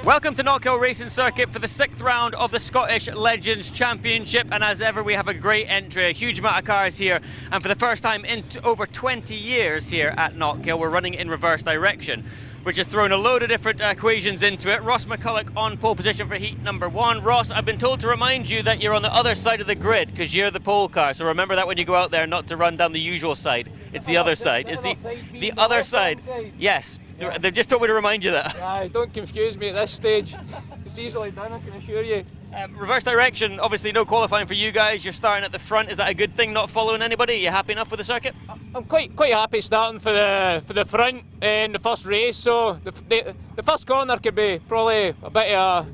Welcome to Knockhill Racing Circuit for the 6th round of the Scottish Legends Championship, and as ever we have a great entry, a huge amount of cars here, and for the first time in over 20 years here at Knockhill we're running in reverse direction, which has thrown a load of different equations into it. Ross McCulloch on pole position for heat number 1. Ross, I've been told to remind you that you're on the other side of the grid because you're the pole car, so remember that when you go out there, not to run down the usual side. It's the other side. It's the other side. Yes. Yeah. They've just told me to remind you that. Don't confuse me at this stage. It's easily done, I can assure you. Reverse direction, obviously no qualifying for you guys. You're starting at the front. Is that a good thing, not following anybody? Are you happy enough with the circuit? I'm quite happy starting for the front in the first race. So the first corner could be probably a bit of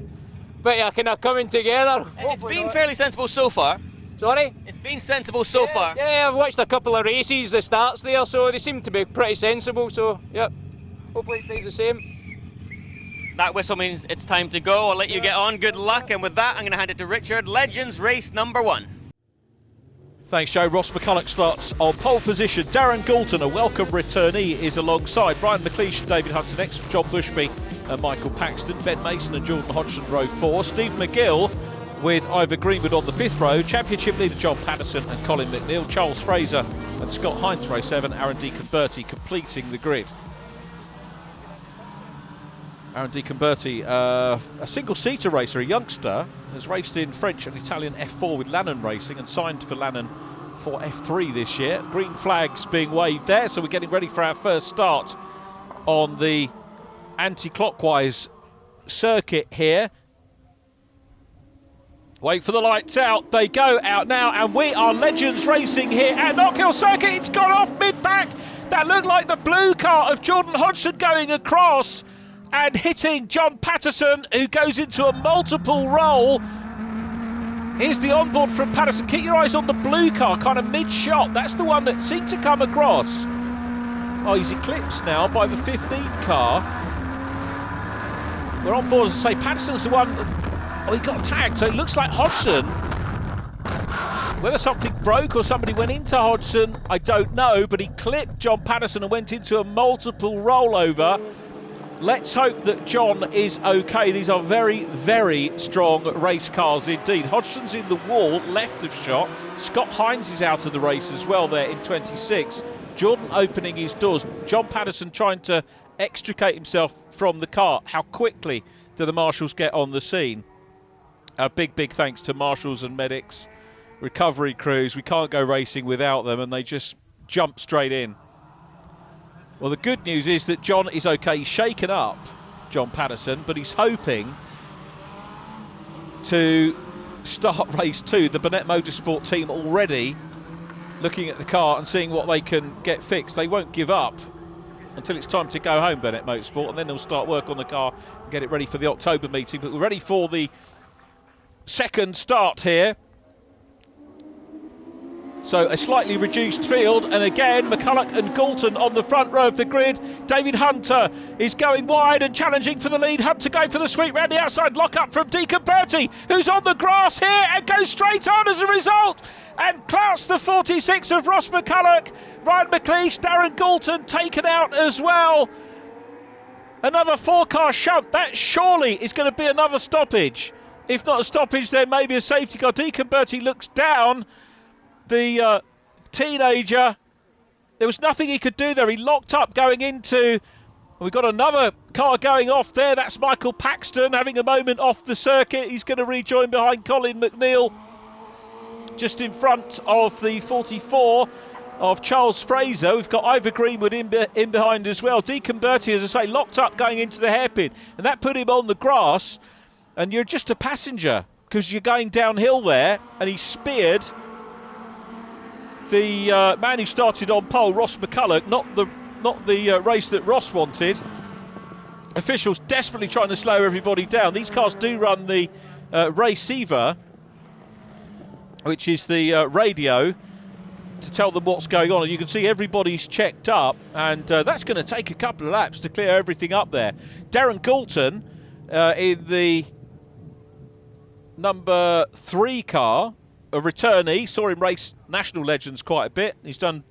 kind of coming together. It's been fairly sensible so far. Sorry? It's been sensible so far. Yeah, I've watched a couple of races, the starts there, so they seem to be pretty sensible. So, yep. Hopefully it stays the same. That whistle means it's time to go. I'll let you get on. Good luck. And with that, I'm going to hand it to Richard. Legends race number 1. Thanks, Joe. Ross McCulloch starts on pole position. Darren Colton, a welcome returnee, is alongside. Brian Mcleish and David Hunter next. John Bushby and Michael Paxton. Ben Mason and Jordan Hodgson, row 4. Steve McGill with Ivor Greenwood on the 5th row. Championship leader John Patterson and Colin McNeil. Charles Fraser and Scott Hines, row 7. Aaron Deacon-Bertie completing the grid. Aaron Deacon-Bertie, a single-seater racer, a youngster, has raced in French and Italian F4 with Lannon Racing and signed for Lannon for F3 this year. Green flags being waved there, so we're getting ready for our first start on the anti-clockwise circuit here. Wait for the lights out. They go out now, and we are Legends racing here at Knockhill Circuit. It's gone off mid-back. That looked like the blue car of Jordan Hodgson going across and hitting John Patterson, who goes into a multiple roll. Here's the onboard from Patterson. Keep your eyes on the blue car, kind of mid-shot. That's the one that seemed to come across. Oh, he's eclipsed now by the 15 car. We're on board, as I say, Patterson's the one. Oh, he got tagged, so it looks like Hodgson. Whether something broke or somebody went into Hodgson, I don't know, but he clipped John Patterson and went into a multiple rollover. Let's hope that John is okay. These are very, very strong race cars indeed. Hodgson's in the wall, left of shot. Scott Hines is out of the race as well there in 26. Jordan opening his doors. John Patterson trying to extricate himself from the car. How quickly do the marshals get on the scene? A big, big thanks to marshals and medics, recovery crews. We can't go racing without them, and they just jump straight in. Well, the good news is that John is okay. He's shaken up, John Patterson, but he's hoping to start race 2. The Burnett Motorsport team already looking at the car and seeing what they can get fixed. They won't give up until it's time to go home, Burnett Motorsport, and then they'll start work on the car and get it ready for the October meeting. But we're ready for the second start here. So a slightly reduced field, and again McCulloch and Colton on the front row of the grid. David Hunter is going wide and challenging for the lead. Hunter going for the sweep round the outside. Lock up from Deacon-Bertie, who's on the grass here and goes straight on as a result. And clouts the 46 of Ross McCulloch. Ryan Mcleish, Darren Colton taken out as well. Another 4-car shunt. That surely is going to be another stoppage. If not a stoppage, then maybe a safety car. Deacon-Bertie looks down. The teenager, there was nothing he could do there. He locked up going into, we've got another car going off there. That's Michael Paxton having a moment off the circuit. He's going to rejoin behind Colin McNeil, just in front of the 44 of Charles Fraser. We've got Ivor Greenwood in behind as well. Deacon-Bertie, as I say, locked up going into the hairpin, and that put him on the grass, and you're just a passenger because you're going downhill there, and he speared the man who started on pole, Ross McCulloch, not the race that Ross wanted. Officials desperately trying to slow everybody down. These cars do run the receiver, which is the radio, to tell them what's going on. And you can see everybody's checked up, and that's going to take a couple of laps to clear everything up there. Darren Colton in the number 3 car, a returnee, saw him race National Legends quite a bit. He's done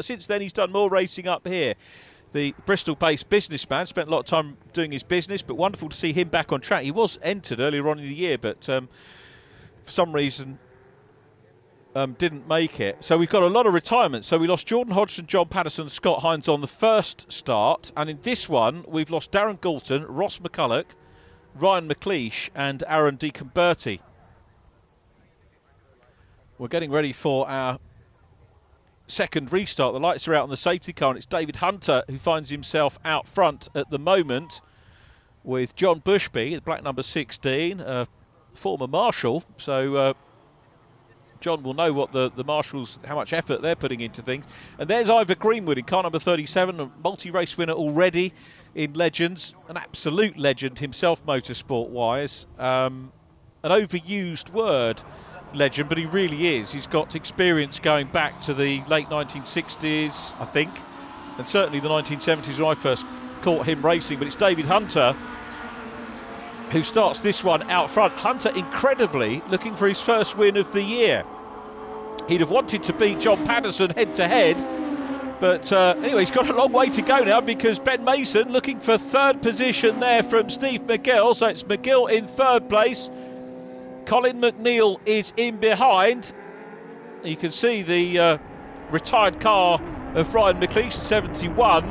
since then. He's done more racing up here. the Bristol-based businessman. Spent a lot of time doing his business, but wonderful to see him back on track. He was entered earlier on in the year, but for some reason didn't make it. So we've got a lot of retirements. So we lost Jordan Hodgson, John Patterson, Scott Hines on the first start, and in this one we've lost Darren Colton, Ross McCulloch, Ryan Mcleish and Aaron Deacon-Bertie. We're getting ready for our second restart. The lights are out on the safety car, and it's David Hunter who finds himself out front at the moment with John Bushby, the black number 16, former marshal. So John will know what the marshals, how much effort they're putting into things. And there's Ivor Greenwood in car number 37, a multi-race winner already in Legends, an absolute legend himself motorsport-wise. An overused word, legend, but he really is. He's got experience going back to the late 1960s, I think, and certainly the 1970s when I first caught him racing. But it's David Hunter who starts this one out front. Hunter, incredibly, looking for his first win of the year. He'd have wanted to beat John Patterson head-to-head, but anyway, he's got a long way to go now, because Ben Mason looking for third position there from Steve McGill. So it's McGill in third place. Colin McNeil is in behind. You can see the retired car of Ryan Mcleish, 71,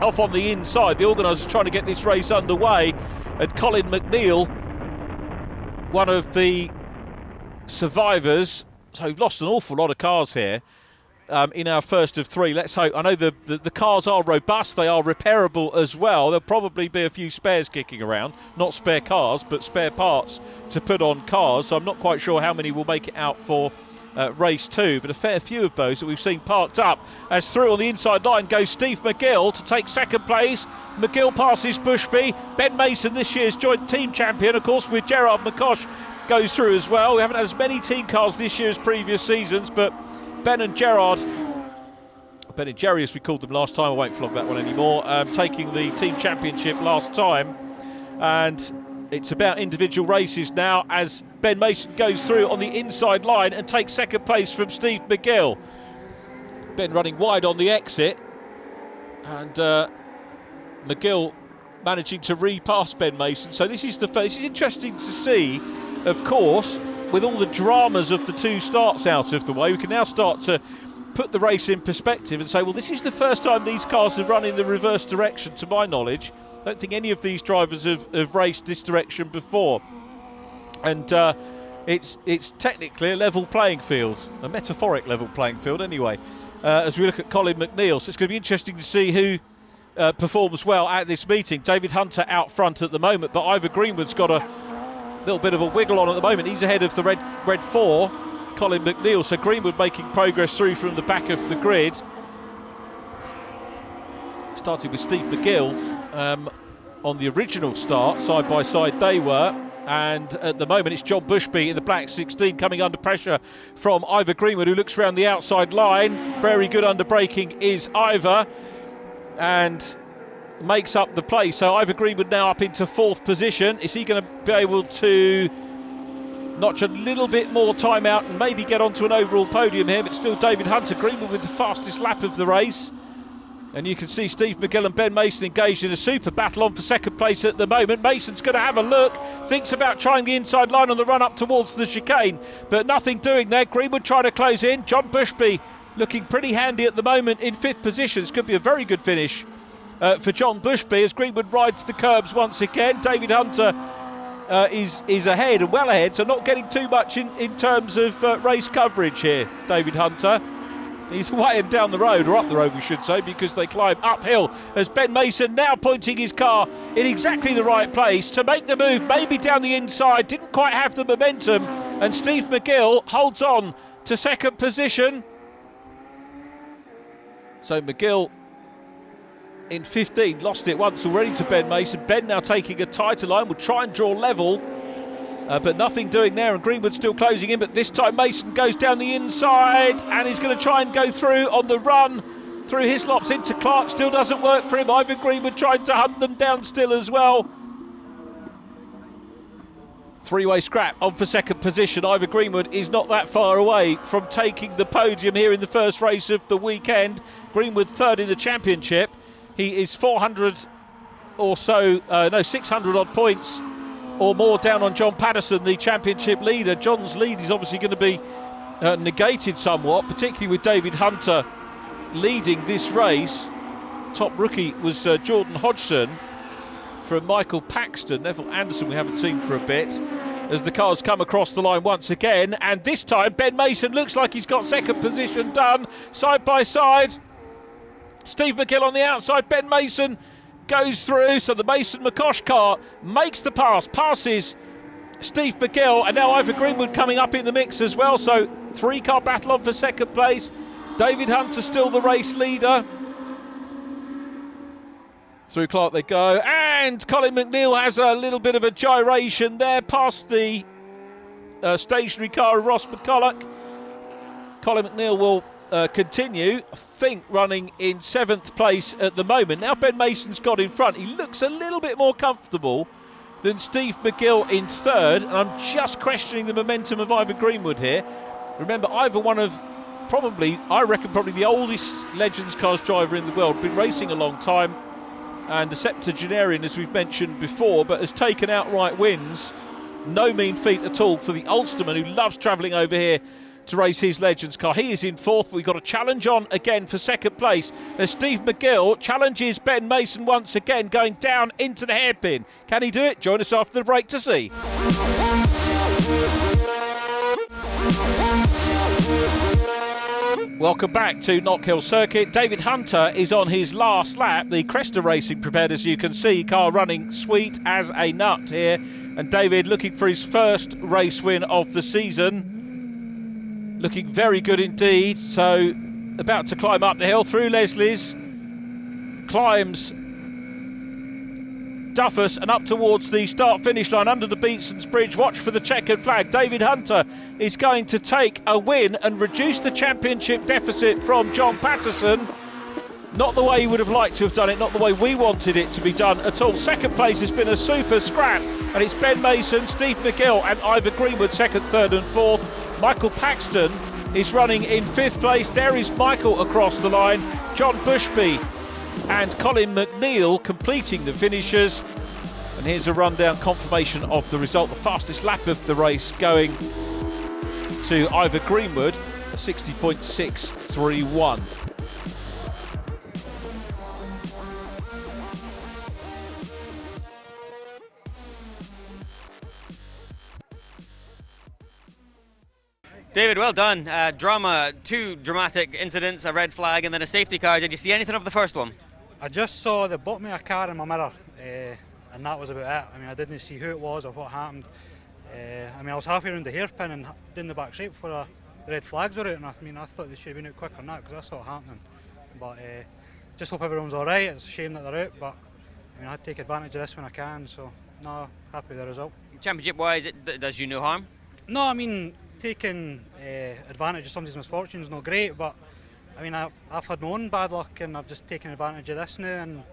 off on the inside. The organisers trying to get this race underway. And Colin McNeil, one of the survivors. So we've lost an awful lot of cars here in our first of three. Let's hope. I know the cars are robust. They are repairable as well. There'll probably be a few spares kicking around. Not spare cars, but spare parts to put on cars. So I'm not quite sure how many will make it out for race two, but a fair few of those that we've seen parked up. As through on the inside line goes Steve McGill to take second place. McGill passes Bushby. Ben Mason, this year's joint team champion, of course, with Gerard McCosh, goes through as well. We haven't had as many team cars this year as previous seasons, but Ben and Gerard, Ben and Jerry as we called them last time, I won't flog that one anymore, taking the team championship last time. And it's about individual races now as Ben Mason goes through on the inside line and takes second place from Steve McGill. Ben running wide on the exit, and McGill managing to repass Ben Mason. So this is interesting to see, of course, with all the dramas of the two starts out of the way. We can now start to put the race in perspective and say, well, this is the first time these cars have run in the reverse direction, to my knowledge. I don't think any of these drivers have raced this direction before. And it's technically a level playing field, a metaphoric level playing field anyway, as we look at Colin McNeil. So it's going to be interesting to see who performs well at this meeting. David Hunter out front at the moment, but Ivor Greenwood's got a little bit of a wiggle on at the moment. He's ahead of the red 4, Colin McNeil. So Greenwood making progress through from the back of the grid. Starting with Steve McGill on the original start, side by side they were. And at the moment it's John Bushby in the black 16 coming under pressure from Ivor Greenwood, who looks around the outside line. Very good under braking is Ivor, and makes up the place. So Ivor Greenwood now up into fourth position. Is he going to be able to notch a little bit more time out and maybe get onto an overall podium here? But still David Hunter. Greenwood with the fastest lap of the race. And you can see Steve McGill and Ben Mason engaged in a super battle on for second place at the moment. Mason's going to have a look, thinks about trying the inside line on the run up towards the chicane, but nothing doing there. Greenwood trying to close in. John Bushby looking pretty handy at the moment in fifth position. This could be a very good finish for John Bushby as Greenwood rides the curbs once again. David Hunter is ahead and well ahead, so not getting too much in terms of race coverage here, David Hunter. He's way down the road, or up the road we should say, because they climb uphill as Ben Mason now pointing his car in exactly the right place to make the move, maybe down the inside, didn't quite have the momentum, and Steve McGill holds on to second position. So McGill in 15, lost it once already to Ben Mason. Ben now taking a tighter line, will try and draw level, but nothing doing there, and Greenwood still closing in, but this time Mason goes down the inside and he's going to try and go through on the run through Hislops into Clark. Still doesn't work for him. Ivor Greenwood trying to hunt them down still as well. Three-way scrap on for second position. Ivor Greenwood is not that far away from taking the podium here in the first race of the weekend. Greenwood third in the championship. He is 400 or so, 600 odd points or more down on John Patterson, the championship leader. John's lead is obviously going to be negated somewhat, particularly with David Hunter leading this race. Top rookie was Jordan Hodgson from Michael Paxton. Neville Anderson we haven't seen for a bit, as the cars come across the line once again, and this time Ben Mason looks like he's got second position done, side by side. Steve McGill on the outside, Ben Mason goes through, so the Mason-Mcleish car makes the pass, passes Steve McGill, and now Ivor Greenwood coming up in the mix as well, so 3-car battle on for second place. David Hunter still the race leader. Through Clark they go, and Colin McNeil has a little bit of a gyration there past the stationary car of Ross McCulloch. Colin McNeil will continue, I think, running in 7th place at the moment. Now Ben Mason's got in front. He looks a little bit more comfortable than Steve McGill in 3rd, and I'm just questioning the momentum of Ivor Greenwood here. Remember, Ivor, one of probably the oldest Legends cars driver in the world, been racing a long time, and a septuagenarian, as we've mentioned before, but has taken outright wins. No mean feat at all for the Ulsterman, who loves travelling over here to race his Legends car. He is in 4th. We've got a challenge on again for second place, as Steve McGill challenges Ben Mason once again, going down into the hairpin. Can he do it? Join us after the break to see. Welcome back to Knockhill Circuit. David Hunter is on his last lap. The Cresta Racing prepared, as you can see, car running sweet as a nut here. And David looking for his first race win of the season. Looking very good indeed. So about to climb up the hill through Leslie's. Climbs Duffus and up towards the start-finish line under the Beatson's Bridge. Watch for the checkered flag. David Hunter is going to take a win and reduce the championship deficit from John Patterson. Not the way he would have liked to have done it, not the way we wanted it to be done at all. Second place has been a super scrap, and it's Ben Mason, Steve McGill and Ivor Greenwood 2nd, 3rd and 4th. Michael Paxton is running in 5th place. There is Michael across the line. John Bushby and Colin McNeil completing the finishers. And here's a rundown confirmation of the result. The fastest lap of the race going to Ivor Greenwood, a 60.631. David, well done. Drama, 2 dramatic incidents, a red flag and then a safety car. Did you see anything of the first one? I just saw the bottom of a car in my mirror, and that was about it. I mean, I didn't see who it was or what happened. I mean, I was halfway around the hairpin and down the back straight before the red flags were out, and I thought they should have been out quicker than that, because I saw it happening. But just hope everyone's all right. It's a shame that they're out, but I mean, I'd take advantage of this when I can, so no, happy with the result. Championship-wise, it does you no harm? No, I mean, taking advantage of somebody's misfortune is not great, but I mean, I've had my own bad luck, and I've just taken advantage of this now, and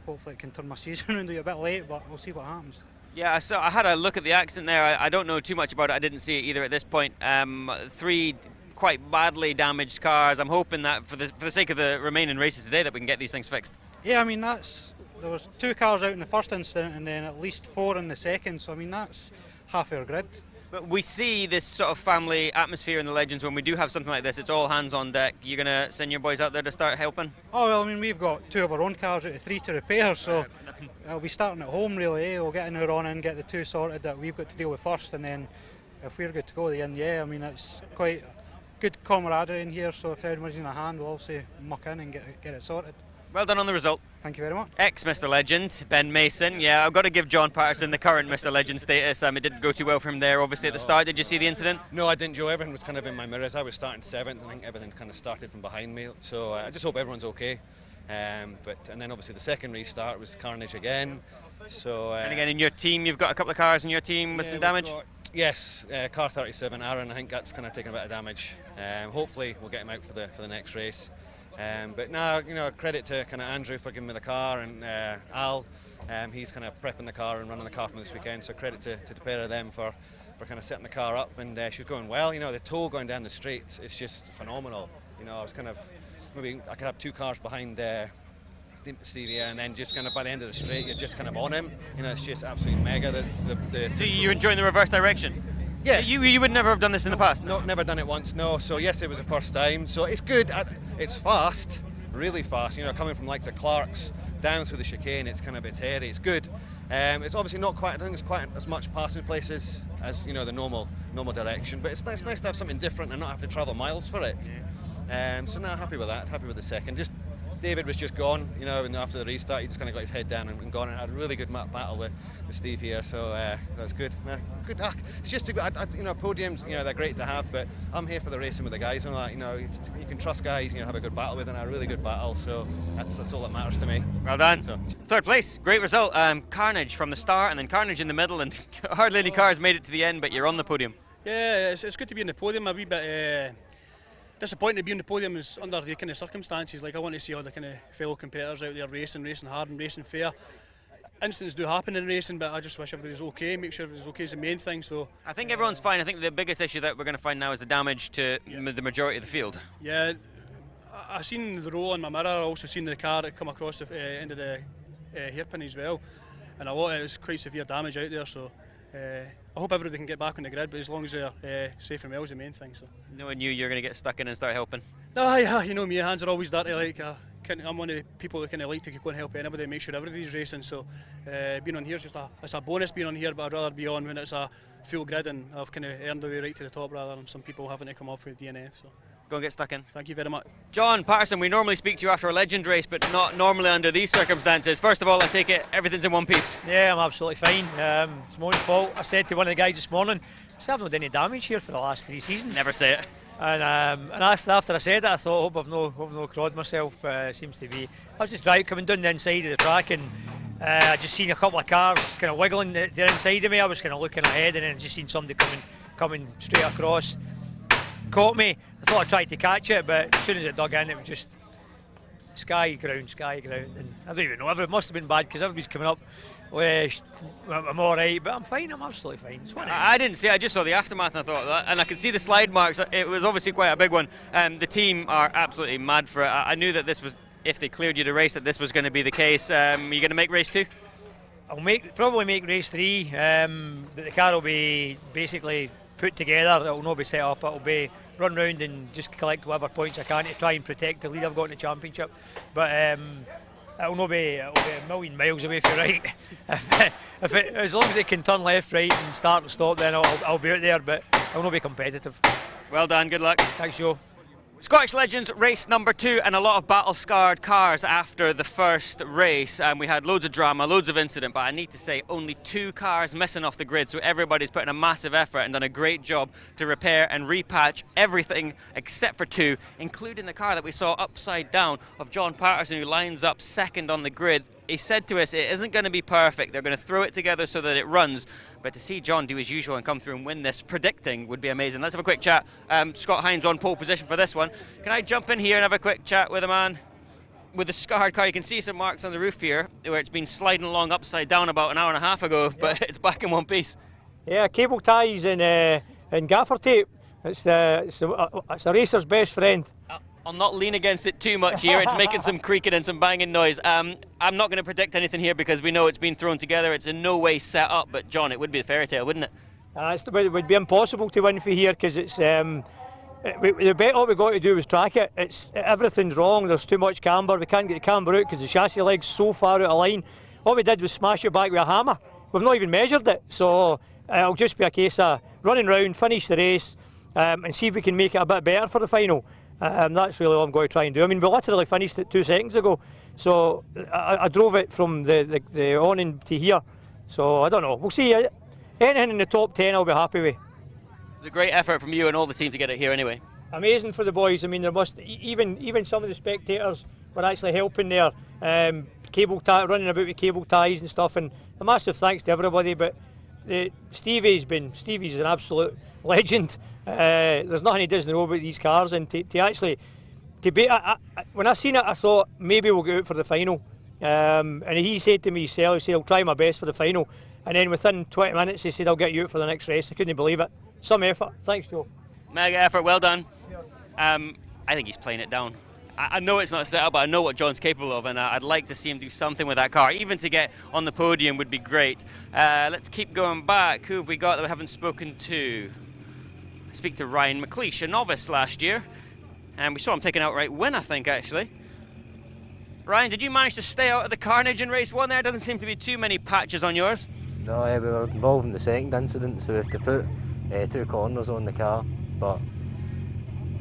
hopefully it can turn my season around. A bit late, but we'll see what happens. Yeah, so I had a look at the accident there. I don't know too much about it. I didn't see it either at this point. 3 quite badly damaged cars. I'm hoping that for the sake of the remaining races today that we can get these things fixed. Yeah, I mean, there was 2 cars out in the first incident and then at least 4 in the second, so I mean, that's half our grid. But we see this sort of family atmosphere in the Legends. When we do have something like this, it's all hands on deck. You're going to send your boys out there to start helping? Oh, well, I mean, we've got 2 of our own cars out of 3 to repair, so we'll be starting at home, really. We'll get in our own and get the 2 sorted that we've got to deal with first, and then if we're good to go at the end, yeah, I mean, it's quite good camaraderie in here, so if everyone's in a hand, we'll also muck in and get it sorted. Well done on the result. Thank you very much. Ex-Mr. Legend, Ben Mason. Yeah, I've got to give John Patterson the current Mr. Legend status. It didn't go too well for him there, obviously, at the start. Did you see the incident? No, I didn't, Joe. Everything was kind of in my mirrors. I was starting 7th. I think everything kind of started from behind me. So I just hope everyone's okay. And then obviously the second restart was carnage again. So and again, in your team, you've got a couple of cars in your team with some damage? Yes, car 37, Aaron, I think that's kind of taken a bit of damage. Hopefully we'll get him out for the next race. But now, you know, credit to kind of Andrew for giving me the car, and Al, he's kind of prepping the car and running the car for me this weekend. So credit to the pair of them for kind of setting the car up, and she's going well. You know, the tow going down the straight, it's just phenomenal. You know, I was kind of, maybe I could have 2 cars behind Stevie, and then just kind of by the end of the straight, you're just kind of on him. You know, it's just absolutely mega. So you're enjoying the reverse direction? Yeah. You would never have done this in the past? No, never done it once, no. So yes, it was the first time. So it's good. It's fast, really fast. You know, coming from like the Clarks down through the chicane, it's hairy, it's good. It's obviously not quite, I don't think it's quite as much passing places as, you know, the normal direction, but it's nice to have something different and not have to travel miles for it. Yeah. So now happy with that, happy with the second. Just David was just gone, you know, and after the restart he just kind of got his head down and gone, and had a really good battle with Steve here, so that's good. Good. It's just you know, podiums, you know, they're great to have, but I'm here for the racing with the guys, and you know, you can trust guys, you know, have a good battle with, and a really good battle, so that's all that matters to me. Well done. So. Third place, great result. Carnage from the start, and then Carnage in the middle, and hardly any cars made it to the end, but you're on the podium. Yeah, it's good to be on the podium. A wee bit disappointing to be on the podium is under the kind of circumstances. Like, I want to see all the kind of fellow competitors out there racing hard and racing fair. Incidents do happen in racing, but I just wish everybody's okay. Make sure everybody's okay is the main thing. So I think everyone's fine. I think the biggest issue that we're going to find now is the damage to the majority of the field. Yeah, I seen the row on my mirror. I also seen the car that come across the end of the hairpin as well, and a lot of it was quite severe damage out there. So I hope everybody can get back on the grid, but as long as they're safe and well is the main thing. So knowing you're going to get stuck in and start helping. No, yeah, you know me, hands are always dirty. Like I'm one of the people that kind of like to go and help anybody, make sure everybody's racing. So being on here is just it's a bonus being on here, but I'd rather be on when it's a full grid and I've kind of earned the way right to the top rather than some people having to come off with DNF. So go and get stuck in. Thank you very much. John Patterson, we normally speak to you after a legend race, but not normally under these circumstances. First of all, I take it everything's in one piece. Yeah, I'm absolutely fine. It's my own fault. I said to one of the guys this morning, I said I've not done any damage here for the last 3 seasons. Never say it. And after I said that, I thought, I hope I've no crowed myself, but it seems to be. I was just coming down the inside of the track, and I just seen a couple of cars kind of wiggling the inside of me. I was kind of looking ahead, and then just seen somebody coming straight across. Caught me. I thought I tried to catch it, but as soon as it dug in, it was just sky ground, and I don't even know. It must have been bad because everybody's coming up. I'm all right, but I'm fine. I'm absolutely fine. I didn't see it. I just saw the aftermath, and I thought that, and I could see the slide marks. It was obviously quite a big one. The team are absolutely mad for it. I knew that this was, if they cleared you to race, that this was going to be the case. Are you going to make race 2? I'll probably make race 3. The car will be basically put together. It will not be set up. It will be run round and just collect whatever points I can to try and protect the lead I've got in the championship. But it'll not be a million miles away from right. As long as it can turn left, right, and start and stop, then I'll be out there. But I'll not be competitive. Well done. Good luck. Thanks, Joe. Scottish Legends race number 2, and a lot of battle-scarred cars after the first race. We had loads of drama, loads of incident, but I need to say only 2 cars missing off the grid, so everybody's put in a massive effort and done a great job to repair and repatch everything except for 2, including the car that we saw upside down of John Patterson, who lines up second on the grid. He said to us it isn't going to be perfect, they're going to throw it together so that it runs, but to see John do his usual and come through and win this predicting would be amazing. Let's have a quick chat. Scott Hines on pole position for this one. Can I jump in here and have a quick chat with a man with a scarred car? You can see some marks on the roof here where it's been sliding along upside down about an hour and a half ago, but it's back in one piece. Yeah, cable ties and gaffer tape. It's a racer's best friend. I'll not lean against it too much here. It's making some creaking and some banging noise. I'm not going to predict anything here because we know it's been thrown together. It's in no way set up, but John, it would be a fairy tale, wouldn't it? It would be impossible to win for here because it's the bet all we got to do was track it. Everything's wrong. There's too much camber. We can't get the camber out because the chassis leg's so far out of line. All we did was smash it back with a hammer. We've not even measured it, so it'll just be a case of running round, finish the race, and see if we can make it a bit better for the final. That's really all I'm going to try and do. I mean, we literally finished it 2 seconds ago, so I drove it from the awning to here. So I don't know. We'll see. Anything in the top 10, I'll be happy with. It's a great effort from you and all the team to get it here anyway. Amazing for the boys. I mean, there must even some of the spectators were actually helping there, running about with cable ties and stuff. And a massive thanks to everybody. But Stevie's an absolute legend. There's nothing he doesn't know about these cars, and when I seen it, I thought maybe we'll go out for the final. And he said to me, I'll try my best for the final. And then within 20 minutes, he said, I'll get you out for the next race. I couldn't believe it. Some effort. Thanks, Joe. Mega effort. Well done. I think he's playing it down. I know it's not set up, but I know what John's capable of, and I'd like to see him do something with that car. Even to get on the podium would be great. Let's keep going back. Who have we got that we haven't spoken to? Speak to Ryan Mcleish, a novice last year, and we saw him take an outright win, I think, actually. Ryan, did you manage to stay out of the carnage in race 1 there? Doesn't seem to be too many patches on yours. No, we were involved in the second incident, so we have to put 2 corners on the car, but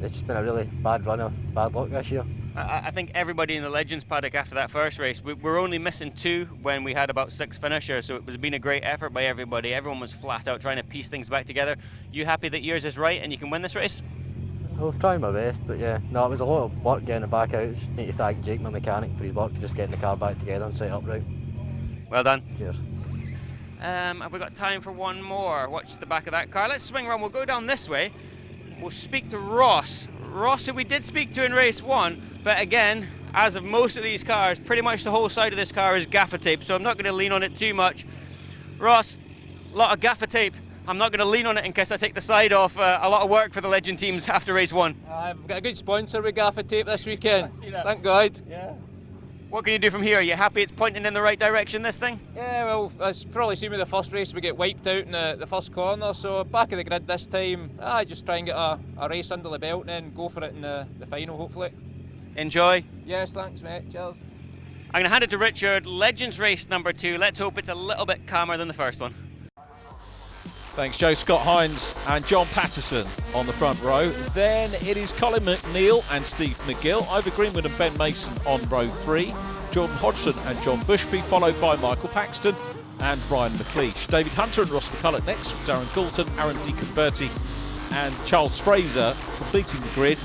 it's just been a really bad run of bad luck this year. I think everybody in the Legends paddock after that first race, we were only missing 2 when we had about 6 finishers, so it was been a great effort by everybody. Everyone was flat out trying to piece things back together. You happy that yours is right and you can win this race? I was trying my best, but yeah, no, it was a lot of work getting it back out. Just need to thank Jake, my mechanic, for his work, just getting the car back together and set up right. Well done. Cheers. Have we got time for one more? Watch the back of that car. Let's swing around. We'll go down this way. We'll speak to Ross. Ross, who we did speak to in race 1, but again, as of most of these cars, pretty much the whole side of this car is gaffer tape, so I'm not going to lean on it too much. Ross, a lot of gaffer tape. I'm not going to lean on it in case I take the side off. A lot of work for the Legend teams after race 1. I've got a good sponsor with gaffer tape this weekend. Thank God. Yeah. What can you do from here? Are you happy it's pointing in the right direction, this thing? Yeah, well, as probably seen with the first race, we get wiped out in the first corner, so back of the grid this time, I just try and get a race under the belt and then go for it in the final, hopefully. Enjoy. Yes, thanks, mate. Cheers. I'm going to hand it to Richard. Legends race number 2. Let's hope it's a little bit calmer than the first one. Thanks, Joe. Scott Hines and John Patterson on the front row. Then it is Colin McNeil and Steve McGill. Ivor Greenwood and Ben Mason on row 3. Jordan Hodgson and John Bushby, followed by Michael Paxton and Ryan Mcleish. David Hunter and Ross McCulloch next. Darren Colton, Aaron DeConverti and Charles Fraser completing the grid.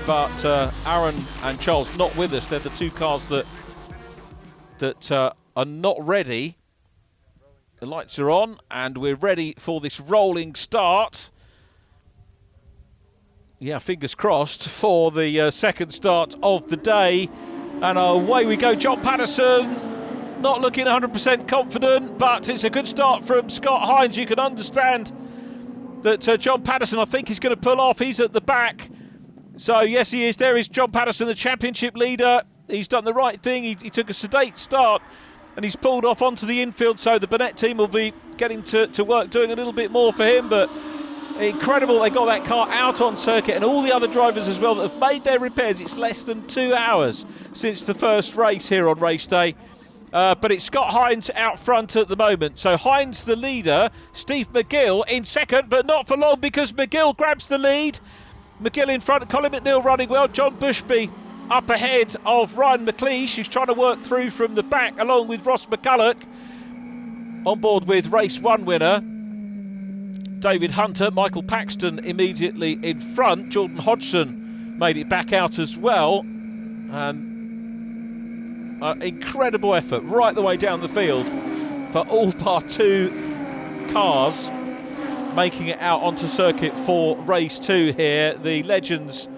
But Aaron and Charles not with us. They're the 2 cars that are not ready. The lights are on and we're ready for this rolling start. Yeah, fingers crossed for the second start of the day. And away we go. John Patterson not looking 100% confident, but it's a good start from Scott Hines. You can understand that John Patterson, I think he's going to pull off. He's at the back. So yes, he is. There is John Patterson, the championship leader. He's done the right thing. He took a sedate start and he's pulled off onto the infield, so the Burnett team will be getting to work, doing a little bit more for him. But incredible, they got that car out on circuit, and all the other drivers as well that have made their repairs. It's less than 2 hours since the first race here on race day. But it's Scott Hines out front at the moment. So Hines the leader, Steve McGill in second, but not for long because McGill grabs the lead. McGill in front, Colin McNeil running well, John Bushby up ahead of Ryan Mcleish, who's trying to work through from the back, along with Ross McCulloch. On board with race 1 winner David Hunter, Michael Paxton immediately in front. Jordan Hodgson made it back out as well. And incredible effort right the way down the field for all bar 2 cars making it out onto circuit for race 2 here. The Legends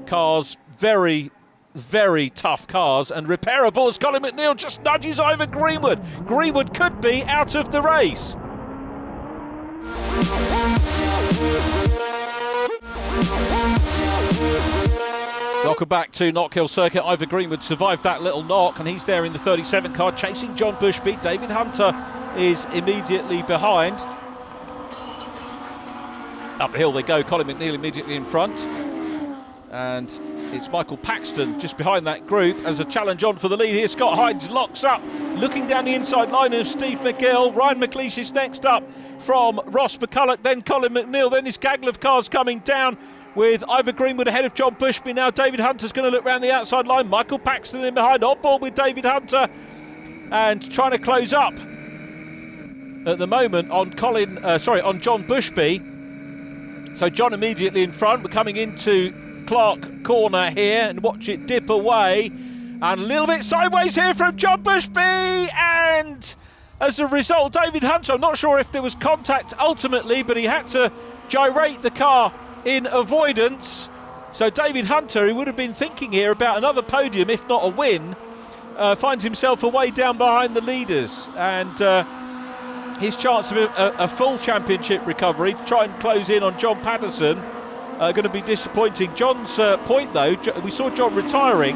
cars, very tough cars and repairable as Colin McNeil just nudges over Greenwood. Greenwood could be out of the race. Welcome back to Knockhill Circuit. Ivor Greenwood survived that little knock and he's there in the 37 car chasing John Bushby. David Hunter is immediately behind. Up the hill they go, Colin McNeil immediately in front. And it's Michael Paxton just behind that group as a challenge on for the lead here. Scott Hines locks up, looking down the inside line of Steve McGill. Ryan Mcleish is next up from Ross McCulloch, then Colin McNeil, then this gaggle of cars coming down with Ivor Greenwood ahead of John Bushby. Now David Hunter's going to look round the outside line. Michael Paxton in behind, on board with David Hunter and trying to close up at the moment on John Bushby. So John immediately in front. We're coming into Clark corner here and watch it dip away, and a little bit sideways here from John Bushby, and as a result David Hunter, I'm not sure if there was contact ultimately, but he had to gyrate the car in avoidance. So David Hunter, who would have been thinking here about another podium if not a win, finds himself away down behind the leaders, and his chance of a full championship recovery to try and close in on John Patterson going to be disappointing. John's point though, we saw John retiring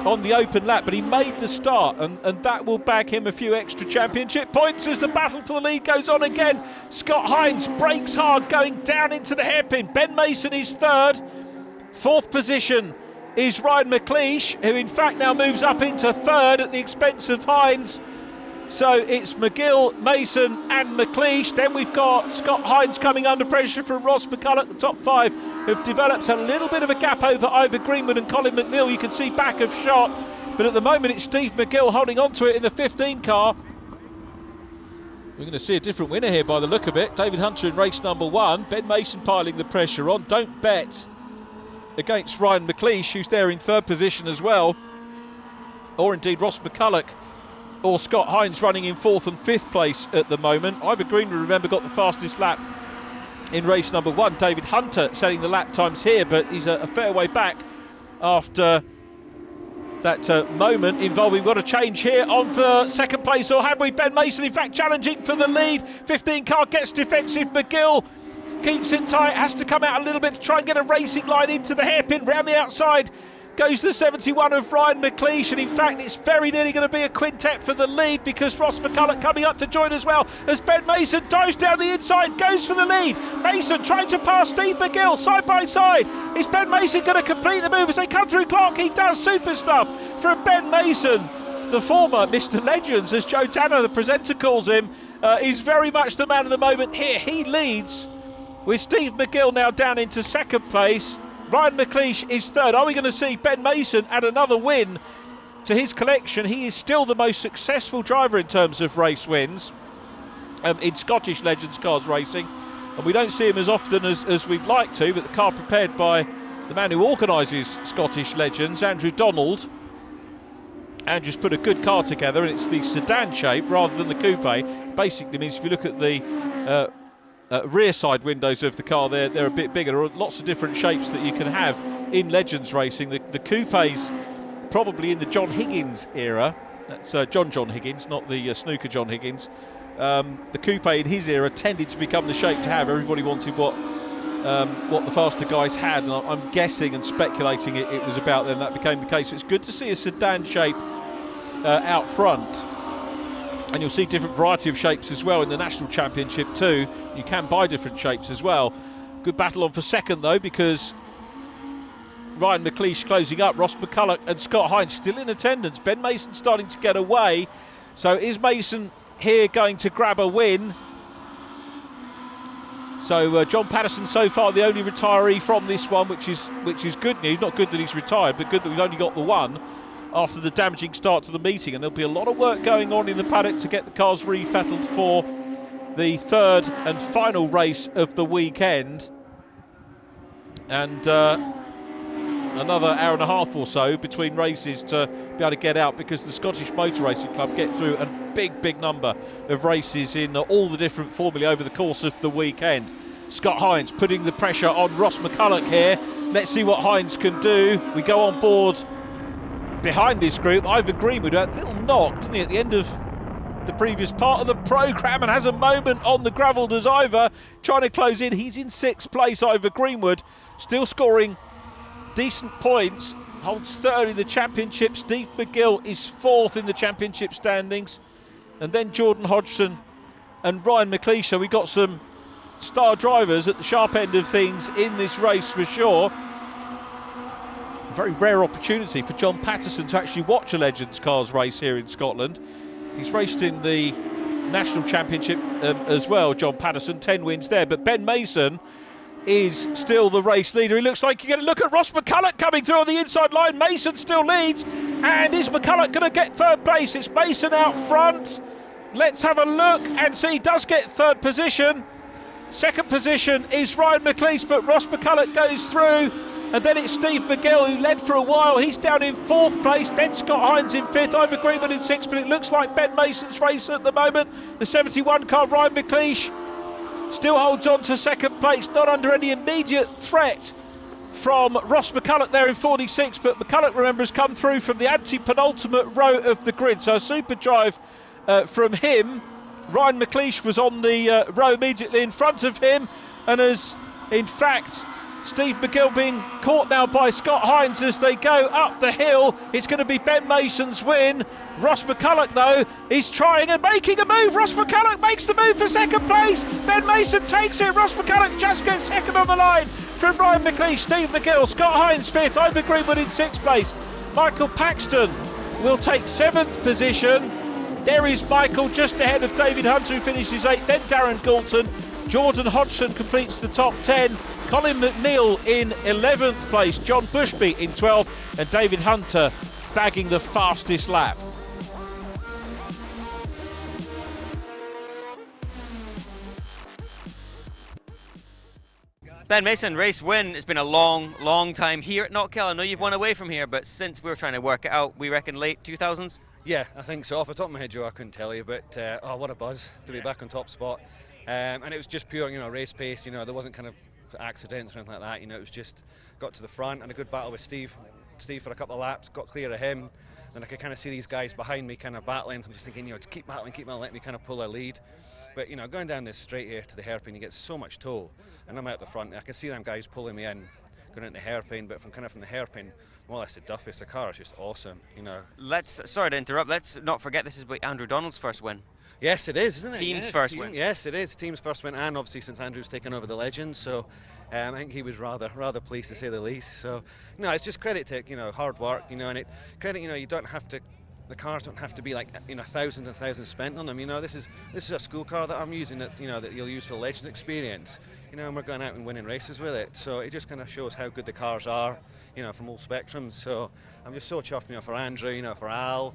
on the open lap, but he made the start, and that will bag him a few extra championship points as the battle for the lead goes on again. Scott Hines brakes hard, going down into the hairpin. Ben Mason is third. Fourth position is Ryan Mcleish, who in fact now moves up into third at the expense of Hines. So it's McGill, Mason and Mcleish. Then we've got Scott Hines coming under pressure from Ross McCulloch. The top five have developed a little bit of a gap over Ivor Greenwood and Colin McNeil. You can see back of shot, but at the moment it's Steve McGill holding on to it in the 15 car. We're going to see a different winner here by the look of it. David Hunter in race number 1. Ben Mason piling the pressure on. Don't bet against Ryan Mcleish, who's there in third position as well, or indeed Ross McCulloch or Scott Hines running in fourth and fifth place at the moment. Ivor Greenwood, remember, got the fastest lap in race number 1. David Hunter setting the lap times here, but he's a fair way back after that moment involving, got a change here on for second place, or have we? Ben Mason in fact challenging for the lead. 15 car gets defensive. McGill keeps it tight, has to come out a little bit to try and get a racing line into the hairpin. Round the outside goes the 71 of Ryan Mcleish, and in fact it's very nearly going to be a quintet for the lead, because Ross McCulloch coming up to join as well as Ben Mason dives down the inside, goes for the lead. Mason trying to pass Steve McGill side by side. Is Ben Mason going to complete the move as they come through clock? He does. Super stuff from Ben Mason, the former Mr. Legends, as Joe Tanner, the presenter, calls him. Is very much the man of the moment here. He leads with Steve McGill now down into second place. Ryan Mcleish is third. Are we going to see Ben Mason add another win to his collection? He is still the most successful driver in terms of race wins in Scottish Legends cars racing, and we don't see him as often as we'd like to, but the car prepared by the man who organises Scottish Legends, Andrew Donald. Andrew's put a good car together, and it's the sedan shape rather than the coupe. Basically means if you look at the rear side windows of the car, they're a bit bigger. There are lots of different shapes that you can have in Legends racing. The coupe's probably in the John Higgins era. That's John Higgins, not the snooker John Higgins. The coupe in his era tended to become the shape to have. Everybody wanted what the faster guys had, and I'm guessing and speculating it was about then that became the case. So it's good to see a sedan shape out front. And you'll see different variety of shapes as well in the National Championship too. You can buy different shapes as well. Good battle on for second though, because Ryan Mcleish closing up. Ross McCulloch and Scott Hines still in attendance. Ben Mason starting to get away. So is Mason here going to grab a win? So John Patterson so far the only retiree from this one, which is good news. Not good that he's retired, but good that we've only got the one after the damaging start to the meeting, and there'll be a lot of work going on in the paddock to get the cars refettled for the third and final race of the weekend, and another hour and a half or so between races to be able to get out, because the Scottish Motor Racing Club get through a big number of races in all the different formulae over the course of the weekend. Scott Hines putting the pressure on Ross McCulloch here. Let's see what Hines can do. We go on board behind this group. Ivor Greenwood had a little knock, didn't he, at the end of the previous part of the programme, and has a moment on the gravel. Does Ivor trying to close in? He's in sixth place. Ivor Greenwood still scoring decent points, holds third in the championship. Steve McGill is fourth in the championship standings, and then Jordan Hodgson and Ryan Mcleish. So we got some star drivers at the sharp end of things in this race for sure. Very rare opportunity for John Patterson to actually watch a Legends cars race here in Scotland. He's raced in the National Championship as well, John Patterson, 10 wins there. But Ben Mason is still the race leader. He looks like you're going to look at Ross McCulloch coming through on the inside line. Mason still leads, and is McCulloch going to get third place? It's Mason out front. Let's have a look and see. He does get third position. Second position is Ryan Mcleish, but Ross McCulloch goes through. And then it's Steve McGill, who led for a while. He's down in fourth place. Then Scott Hines in fifth. Ivor Greenwood in sixth. But it looks like Ben Mason's race at the moment. The 71 car, Ryan Mcleish, still holds on to second place. Not under any immediate threat from Ross McCulloch there in 46. But McCulloch, remember, has come through from the anti-penultimate row of the grid. So a super drive from him. Ryan Mcleish was on the row immediately in front of him, and has in fact Steve McGill being caught now by Scott Hines as they go up the hill. It's going to be Ben Mason's win. Ross McCulloch, though, is trying and making a move. Ross McCulloch makes the move for second place. Ben Mason takes it. Ross McCulloch just gets second on the line from Ryan McLeish, Steve McGill, Scott Hines fifth, Ivor Greenwood in sixth place. Michael Paxton will take seventh position. There is Michael just ahead of David Hunter, who finishes eighth. Then Darren Colton. Jordan Hodgson completes the top 10. Colin McNeil in 11th place, John Bushby in 12th, and David Hunter bagging the fastest lap. Ben Mason, race win. It's been a long time here at Knockhill. I know you've won away from here, but since we were trying to work it out, we reckon late 2000s? Yeah, I think so. Off the top of my head, Joe, I couldn't tell you, but oh, what a buzz to be back on top spot. And it was just pure, race pace. There wasn't kind of accidents or anything like that. It was just got to the front and a good battle with Steve for a couple of laps, got clear of him. Then I could kind of see these guys behind me kind of battling. I'm just thinking, to keep battling, let me kind of pull a lead. But going down this straight here to the hairpin, you get so much toe, and I'm out the front. I can see them guys pulling me in, going into the hairpin. But from the hairpin, more or less to Duffus, the car is just awesome. Sorry to interrupt. Let's not forget this is Andrew Donald's first win. Yes, it is, isn't it? Team's first win. Yes, it is. Team's first win, and obviously since Andrew's taken over the Legends, so I think he was rather pleased to say the least. So, it's just credit to hard work, and it credit you don't have to. The cars don't have to be like thousands and thousands spent on them. This is a school car that I'm using that that you'll use for the Legends experience. And we're going out and winning races with it. So it just kind of shows how good the cars are, from all spectrums. So I'm just so chuffed, for Andrew, for Al,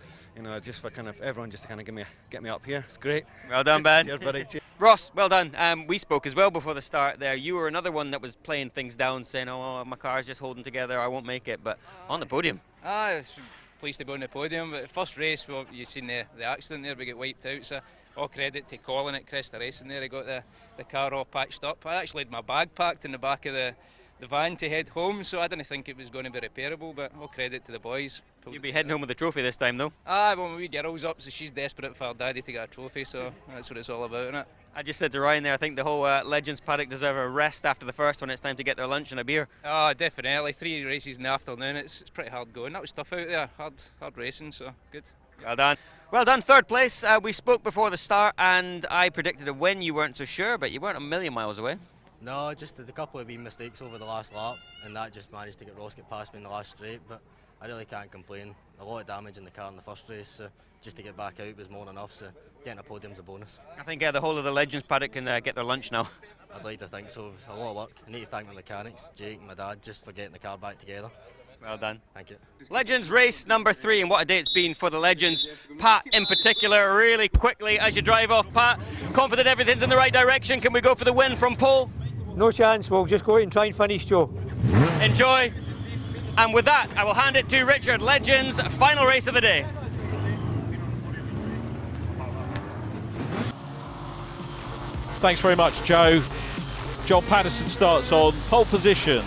just for kind of everyone just to kind of get me up here. It's great. Well done, Ben. Cheers, buddy. Cheers. Ross, well done. We spoke as well before the start there. You were another one that was playing things down, saying, "Oh, my car's just holding together. I won't make it." But on the podium. Pleased to be on the podium, but first race, well, you've seen the accident there, we get wiped out, so all credit to Colin at Cresta Racing there. He got the car all patched up. I actually had my bag packed in the back of the van to head home, so I didn't think it was going to be repairable, but all credit to the boys. You'll be heading home with the trophy this time, though. Well, my wee girl's up, so she's desperate for her daddy to get a trophy, so that's what it's all about, isn't it? I just said to Ryan there, I think the whole Legends paddock deserve a rest after the first one. It's time to get their lunch and a beer. Oh, definitely. 3 races in the afternoon. It's pretty hard going. That was tough out there. Hard racing, so good. Well done. Well done. Third place. We spoke before the start, and I predicted a win. You weren't so sure, but you weren't a million miles away. No, just did a couple of wee mistakes over the last lap, and that just managed to get Ross get past me in the last straight, but I really can't complain. A lot of damage in the car in the first race, so just to get back out was more than enough, so getting a podium's a bonus. I think the whole of the Legends paddock can get their lunch now. I'd like to think so. A lot of work. I need to thank my mechanics, Jake and my dad, just for getting the car back together. Well done. Thank you. Legends race number 3, and what a day it's been for the Legends. Pat in particular, really quickly as you drive off. Pat, confident everything's in the right direction. Can we go for the win from pole? No chance, we'll just go out and try and finish, Joe. Enjoy. And with that, I will hand it to Richard. Legends, final race of the day. Thanks very much, Joe. John Patterson starts on pole position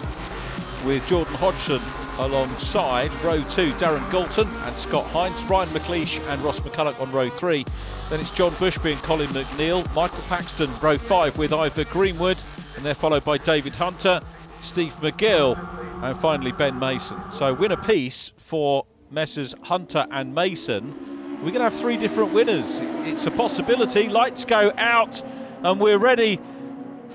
with Jordan Hodgson alongside row 2, Darren Colton and Scott Hines, Ryan McLeish and Ross McCulloch on row 3. Then it's John Bushby and Colin McNeil, Michael Paxton row 5 with Ivor Greenwood, and they're followed by David Hunter, Steve McGill and finally Ben Mason. So win apiece for Messrs Hunter and Mason. We're going to have 3 different winners. It's a possibility. Lights go out and we're ready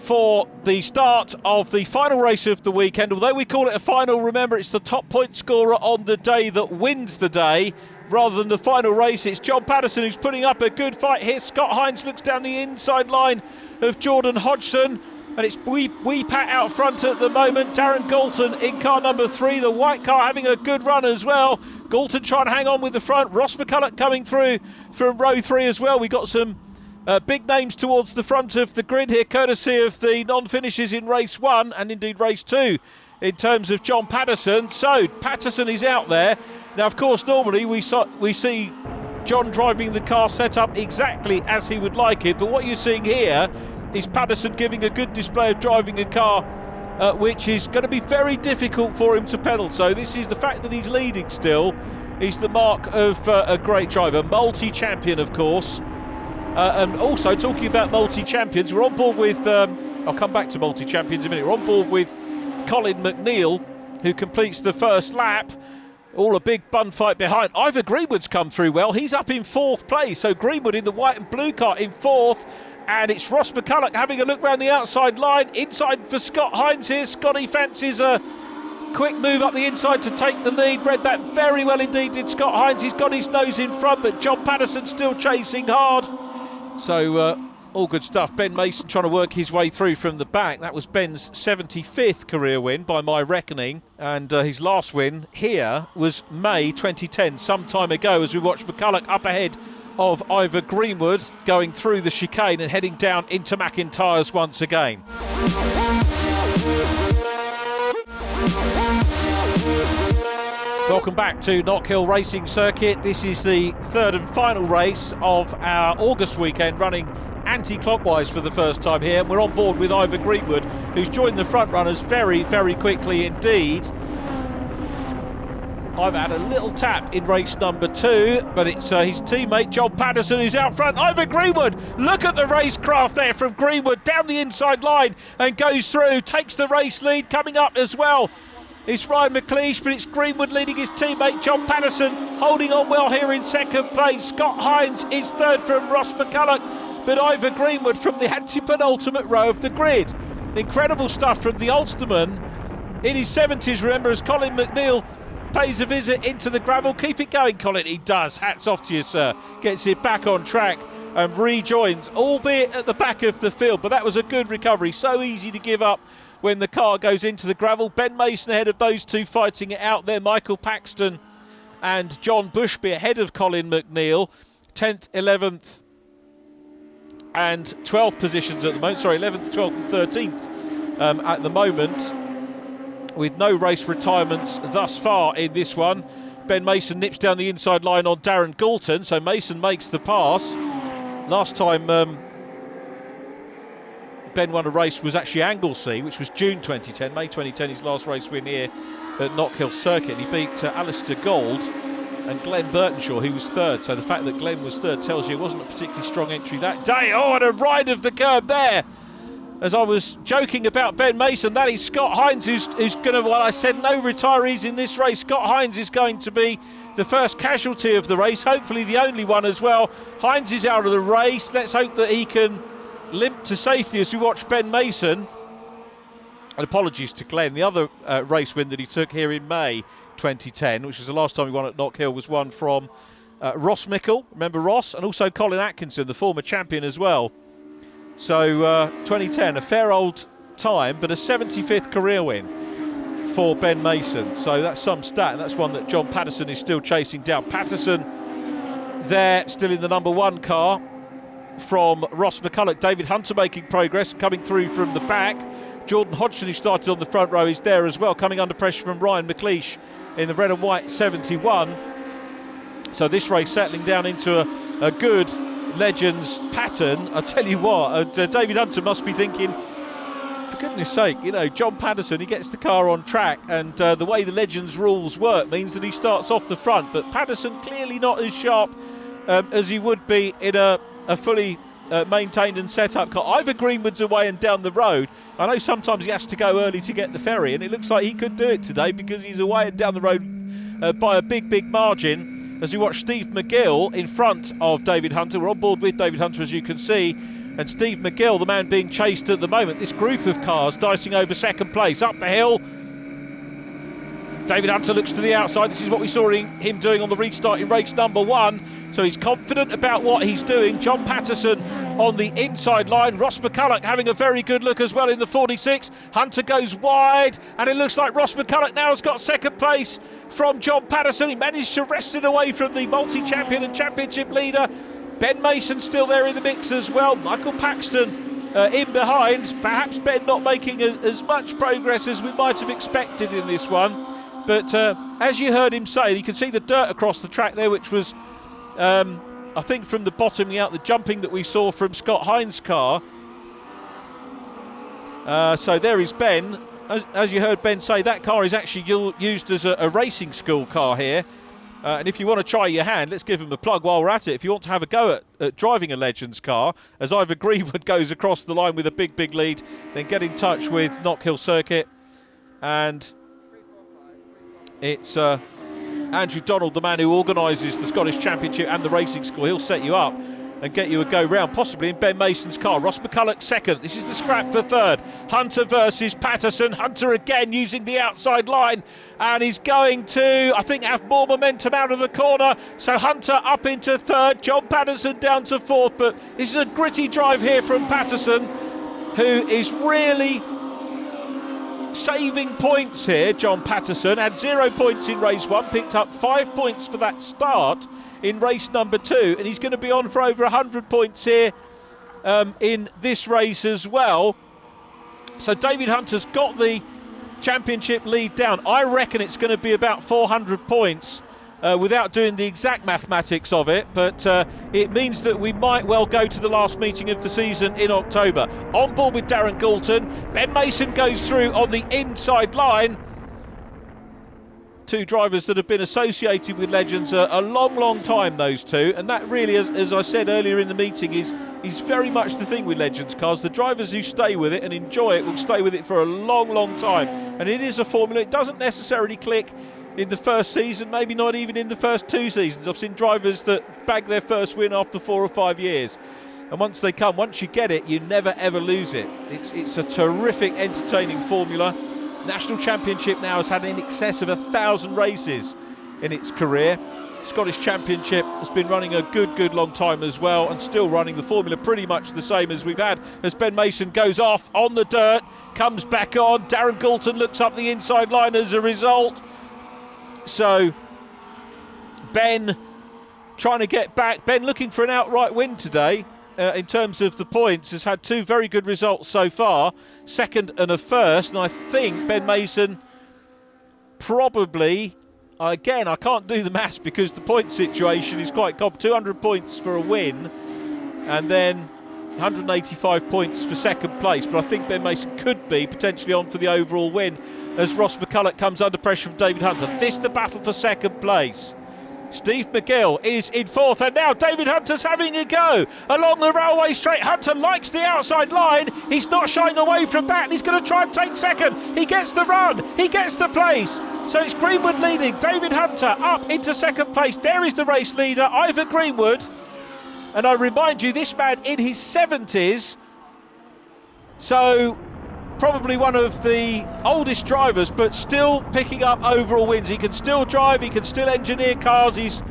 for the start of the final race of the weekend. Although we call it a final, remember it's the top point scorer on the day that wins the day rather than the final race. It's John Patterson who's putting up a good fight here. Scott Hines looks down the inside line of Jordan Hodgson, and it's wee Pat out front at the moment. Darren Colton in car number 3, the white car having a good run as well. Colton trying to hang on with the front. Ross McCulloch coming through from row 3 as well. We got some big names towards the front of the grid here, courtesy of the non-finishes in race 1 and indeed race 2 in terms of John Patterson. So Patterson is out there. Now, of course, normally we see John driving the car set up exactly as he would like it, but what you're seeing here is Patterson giving a good display of driving a car which is going to be very difficult for him to pedal. So this is the fact that he's leading still is the mark of a great driver, multi-champion of course. And also talking about multi-champions, we're on board with, I'll come back to multi-champions in a minute, we're on board with Colin McNeil, who completes the first lap. All a big bun fight behind. Ivor Greenwood's come through well. He's up in 4th place. So Greenwood in the white and blue car in 4th. And it's Ross McCulloch having a look round the outside line. Inside for Scott Hines here. Scotty fancies a quick move up the inside to take the lead. Read that very well indeed, did Scott Hines. He's got his nose in front, but John Patterson still chasing hard. So all good stuff. Ben Mason trying to work his way through from the back. That was Ben's 75th career win by my reckoning, and his last win here was May 2010, some time ago, as we watched McCulloch up ahead of Ivor Greenwood going through the chicane and heading down into McIntyre's once again. Welcome back to Knockhill Racing Circuit. This is the 3rd and final race of our August weekend, running anti-clockwise for the first time here. We're on board with Ivor Greenwood, who's joined the front runners very, very quickly indeed. I've had a little tap in race number 2, but it's his teammate John Patterson who's out front. Ivor Greenwood, look at the racecraft there from Greenwood down the inside line and goes through, takes the race lead. Coming up as well, it's Ryan Mcleish, but it's Greenwood leading his teammate John Patterson, holding on well here in 2nd place. Scott Hines is 3rd from Ross McCulloch, but Ivor Greenwood from the anti-penultimate row of the grid. Incredible stuff from the Ulsterman in his 70s, remember, as Colin McNeil pays a visit into the gravel. Keep it going, Colin. He does. Hats off to you, sir. Gets it back on track and rejoins, albeit at the back of the field, but that was a good recovery. So easy to give up when the car goes into the gravel. Ben Mason ahead of those two fighting it out there. Michael Paxton and John Bushby ahead of Colin McNeil. 10th, 11th and 12th positions at the moment. Sorry, 11th, 12th and 13th at the moment, with no race retirements thus far in this one. Ben Mason nips down the inside line on Darren Colton, so Mason makes the pass. Last time Ben won a race was actually Anglesey, which was June 2010, May 2010, his last race win here at Knockhill Circuit. He beat Alistair Gold and Glenn Burtonshaw, who was 3rd. So the fact that Glenn was 3rd tells you it wasn't a particularly strong entry that day. Oh, and a ride of the curb there. As I was joking about Ben Mason, that is Scott Hines who's going to, well, I said no retirees in this race. Scott Hines is going to be the first casualty of the race, hopefully the only one as well. Hines is out of the race. Let's hope that he can limp to safety as we watch Ben Mason. And apologies to Glenn. The other race win that he took here in May 2010, which was the last time he won at Knockhill, was one from Ross Mickle. Remember Ross? And also Colin Atkinson, the former champion as well. So 2010, a fair old time, but a 75th career win for Ben Mason. So that's some stat, and that's one that John Patterson is still chasing down. Patterson there, still in the number 1 car from Ross McCulloch. David Hunter making progress, coming through from the back. Jordan Hodgson, who started on the front row, is there as well, coming under pressure from Ryan Mcleish in the red and white 71. So this race settling down into a good Legends pattern. I tell you what, David Hunter must be thinking, for goodness sake, you know, John Patterson, he gets the car on track, and the way the Legends rules work means that he starts off the front, but Patterson clearly not as sharp as he would be in a fully maintained and set up car. Ivor Greenwood's away and down the road. I know sometimes he has to go early to get the ferry, and it looks like he could do it today because he's away and down the road by a big margin. As we watch Steve McGill in front of David Hunter. We're on board with David Hunter, as you can see, and Steve McGill, the man being chased at the moment. This group of cars dicing over 2nd place. Up the hill, David Hunter looks to the outside. This is what we saw him doing on the restart in race number 1. So he's confident about what he's doing. John Patterson on the inside line. Ross McCulloch having a very good look as well in the 46. Hunter goes wide, and it looks like Ross McCulloch now has got 2nd place from John Patterson. He managed to wrest it away from the multi-champion and championship leader. Ben Mason still there in the mix as well. Michael Paxton in behind. Perhaps Ben not making as much progress as we might have expected in this one. But as you heard him say, you can see the dirt across the track there, which was, I think, from the bottoming out, the jumping that we saw from Scott Hines' car. So there is Ben. As you heard Ben say, that car is actually used as a racing school car here. And if you want to try your hand, let's give him a plug while we're at it. If you want to have a go at driving a Legends car, as Ivor Greenwood goes across the line with a big lead, then get in touch with Knockhill Circuit and it's Andrew Donald, the man who organises the Scottish Championship and the racing school. He'll set you up and get you a go round, possibly in Ben Mason's car. Ross McCulloch second. This is the scrap for third. Hunter versus Patterson. Hunter again using the outside line, and he's going to, I think, have more momentum out of the corner. So Hunter up into third, John Patterson down to fourth, but this is a gritty drive here from Patterson, who is really saving points here. John Patterson had 0 points in race 1, picked up 5 points for that start in race number 2, and he's going to be on for over 100 points here in this race as well. So David Hunter's got the championship lead down. I reckon it's going to be about 400 points without doing the exact mathematics of it, but it means that we might well go to the last meeting of the season in October. On board with Darren Colton, Ben Mason goes through on the inside line. Two drivers that have been associated with Legends a long time, those two, and that really, as I said earlier in the meeting, is very much the thing with Legends cars. The drivers who stay with it and enjoy it will stay with it for a long time, and it is a formula. It doesn't necessarily click in the first season, maybe not even in the first 2 seasons. I've seen drivers that bag their first win after 4 or 5 years, and once you get it, you never ever lose it. It's a terrific, entertaining formula. National Championship now has had in excess of 1,000 races in its career. Scottish Championship has been running a good long time as well, and still running the formula pretty much the same as we've had, as Ben Mason goes off on the dirt, comes back on. Darren Colton looks up the inside line as a result. So Ben trying to get back. Ben looking for an outright win today. In terms of the points, has had 2 very good results so far, second and a first, and I think Ben Mason probably, again, I can't do the maths because the point situation is quite complicated. 200 points for a win, and then 185 points for second place, but I think Ben Mason could be potentially on for the overall win as Ross McCulloch comes under pressure from David Hunter. This the battle for second place. Steve McGill is in fourth, and now David Hunter's having a go along the railway straight. Hunter likes the outside line. He's not shying away from that, and he's going to try and take second. He gets the run, he gets the place. So it's Greenwood leading, David Hunter up into second place. There is the race leader, Ivor Greenwood. And I remind you, this man in his 70s, so probably one of the oldest drivers, but still picking up overall wins. He can still drive, he can still engineer cars. He's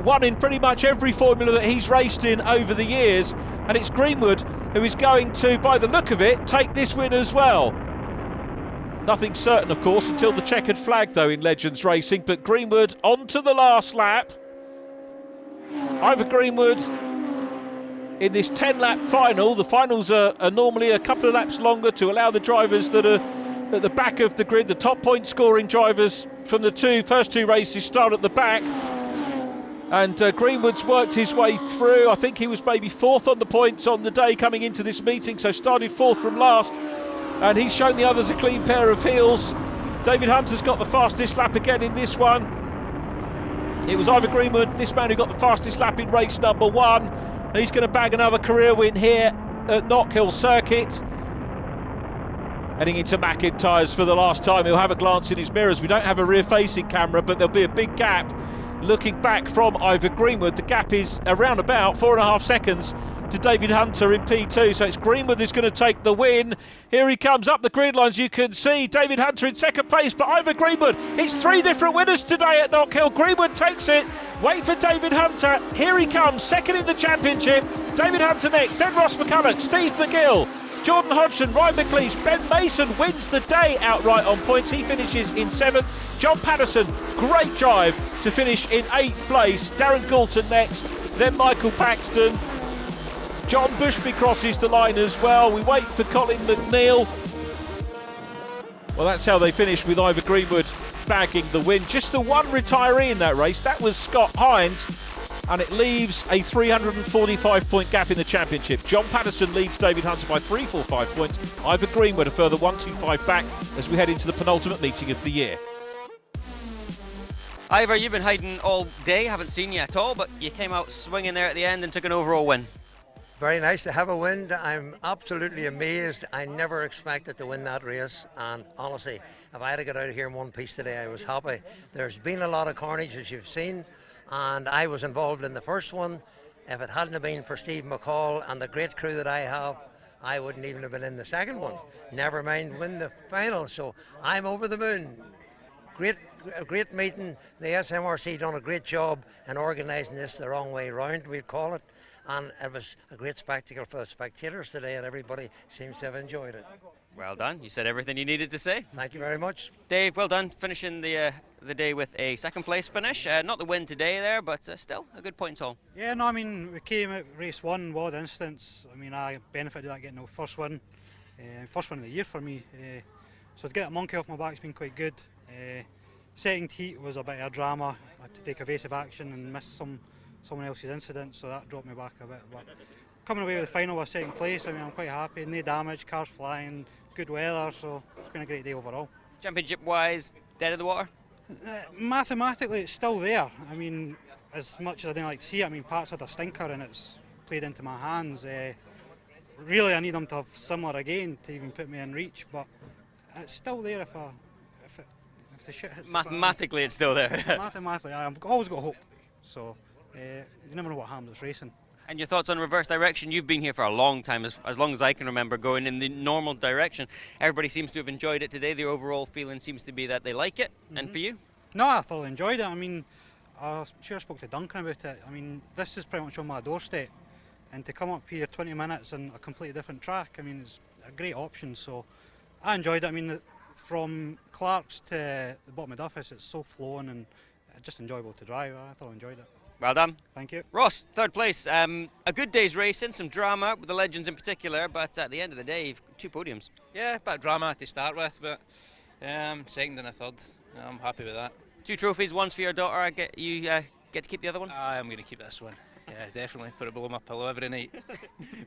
won in pretty much every formula that he's raced in over the years, and it's Greenwood who is going to, by the look of it, take this win as well. Nothing certain, of course, until the checkered flag, though, in Legends racing, but Greenwood on to the last lap. Ivor Greenwood in this 10-lap final. The finals are normally a couple of laps longer to allow the drivers that are at the back of the grid, the top point scoring drivers from the first two races, start at the back. And Greenwood's worked his way through. I think he was maybe 4th on the points on the day coming into this meeting, so started 4th from last, and he's shown the others a clean pair of heels. David Hunter's got the fastest lap again in this one. It was Ivor Greenwood, this man, who got the fastest lap in race number 1. And he's going to bag another career win here at Knockhill Circuit. Heading into McIntyre's for the last time. He'll have a glance in his mirrors. We don't have a rear-facing camera, but there'll be a big gap looking back from Ivor Greenwood. The gap is around about 4.5 seconds to David Hunter in P2, so it's Greenwood who's going to take the win. Here he comes up the grid lines. You can see David Hunter in second place, but Ivor Greenwood, it's 3 different winners today at Knockhill. Greenwood takes it. Wait for David Hunter. Here he comes, second in the championship. David Hunter next, then Ross McCulloch, Steve McGill, Jordan Hodgson, Ryan Mcleish. Ben Mason wins the day outright on points. He finishes in 7th. John Patterson, great drive to finish in 8th place. Darren Colton next, then Michael Paxton. John Bushby crosses the line as well. We wait for Colin McNeil. Well, that's how they finished, with Ivor Greenwood bagging the win. Just the one retiree in that race, that was Scott Hines, and it leaves a 345-point gap in the championship. John Patterson leads David Hunter by 345 points. Ivor Greenwood a further 125 back as we head into the penultimate meeting of the year. Ivor, you've been hiding all day, haven't seen you at all, but you came out swinging there at the end and took an overall win. Very nice to have a win. I'm absolutely amazed. I never expected to win that race, and honestly, if I had to get out of here in one piece today, I was happy. There's been a lot of carnage, as you've seen, and I was involved in the first one. If it hadn't have been for Steve McCall and the great crew that I have, I wouldn't even have been in the second one. Never mind win the final, so I'm over the moon. A great meeting. The SMRC done a great job in organising this the wrong way round, we'd call it. And it was a great spectacle for the spectators today, and everybody seems to have enjoyed it. Well done. You said everything you needed to say. Thank you very much. Dave, well done. Finishing the day with a second place finish. Not the win today there, but still a good points haul. Yeah, no, I mean, we came out race 1, WOD instance. I mean, I benefited that getting the first win of the year for me. So to get a monkey off my back's been quite good. Second heat was a bit of a drama. I had to take evasive action and miss someone else's incident, so that dropped me back a bit. But coming away with the final with second place, I mean, I'm quite happy. No damage, cars flying, good weather, so it's been a great day overall. Championship-wise, dead in the water? Mathematically, it's still there. I mean, as much as I didn't like to see it, I mean, Pat's had a stinker and it's played into my hands. Really, I need him to have similar again to even put me in reach, but it's still there if the shit hits. Mathematically, it's still there. Mathematically, I've always got hope. So you never know what happens. It's racing. And your thoughts on reverse direction? You've been here for a long time, as long as I can remember, going in the normal direction. Everybody seems to have enjoyed it today. The overall feeling seems to be that they like it. And for you? No, I thoroughly enjoyed it. I mean, I'm sure I spoke to Duncan about it. I mean, this is pretty much on my doorstep. And to come up here 20 minutes on a completely different track, I mean, it's a great option. So I enjoyed it. I mean, from Clark's to the bottom of Duffus, it's so flowing and just enjoyable to drive. I thoroughly enjoyed it. Well done. Thank you. Ross, third place. A good day's racing, some drama with the legends in particular, but at the end of the day, you've got 2 podiums. Yeah, a bit of drama to start with, but second and a third. I'm happy with that. 2 trophies, one's for your daughter. You get to keep the other one? I'm going to keep this one. Yeah, definitely. Put it below my pillow every night.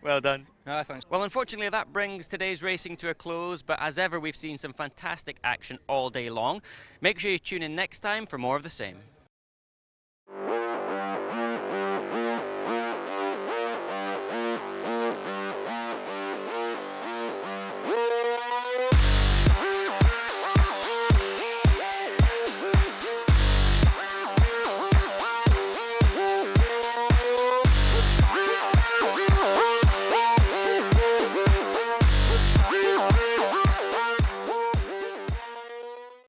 Well done. Thanks. Well, unfortunately, that brings today's racing to a close, but as ever, we've seen some fantastic action all day long. Make sure you tune in next time for more of the same.